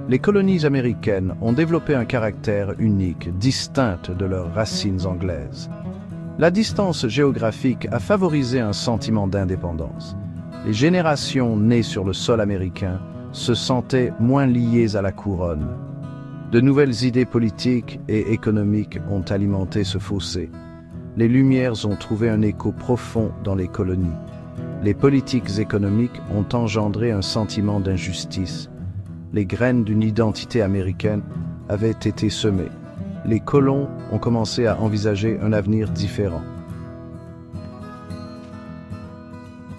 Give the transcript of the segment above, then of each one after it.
Les colonies américaines ont développé un caractère unique, distinct de leurs racines anglaises. La distance géographique a favorisé un sentiment d'indépendance. Les générations nées sur le sol américain se sentaient moins liées à la couronne. De nouvelles idées politiques et économiques ont alimenté ce fossé. Les Lumières ont trouvé un écho profond dans les colonies. Les politiques économiques ont engendré un sentiment d'injustice. Les graines d'une identité américaine avaient été semées. Les colons ont commencé à envisager un avenir différent.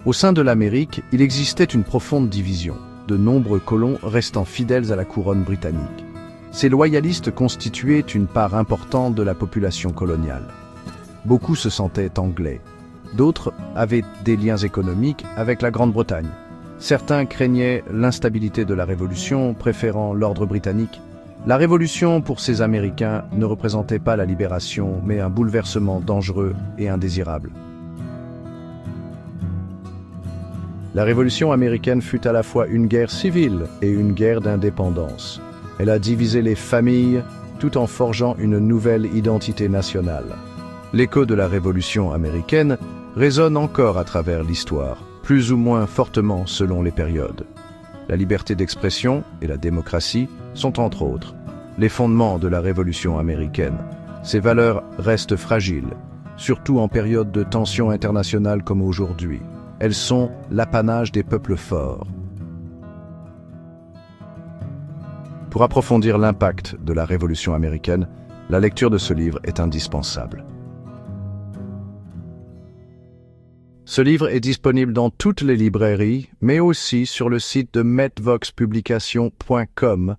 Au sein de l'Amérique, il existait une profonde division, de nombreux colons restant fidèles à la couronne britannique. Ces loyalistes constituaient une part importante de la population coloniale. Beaucoup se sentaient anglais. D'autres avaient des liens économiques avec la Grande-Bretagne. Certains craignaient l'instabilité de la Révolution, préférant l'ordre britannique. La Révolution, pour ces Américains, ne représentait pas la libération, mais un bouleversement dangereux et indésirable. La Révolution américaine fut à la fois une guerre civile et une guerre d'indépendance. Elle a divisé les familles tout en forgeant une nouvelle identité nationale. L'écho de la Révolution américaine résonne encore à travers l'histoire, plus ou moins fortement selon les périodes. La liberté d'expression et la démocratie sont entre autres les fondements de la Révolution américaine. Ces valeurs restent fragiles, surtout en période de tensions internationales comme aujourd'hui. Elles sont l'apanage des peuples forts. Pour approfondir l'impact de la Révolution américaine, la lecture de ce livre est indispensable. Ce livre est disponible dans toutes les librairies, mais aussi sur le site de metvoxpublication.com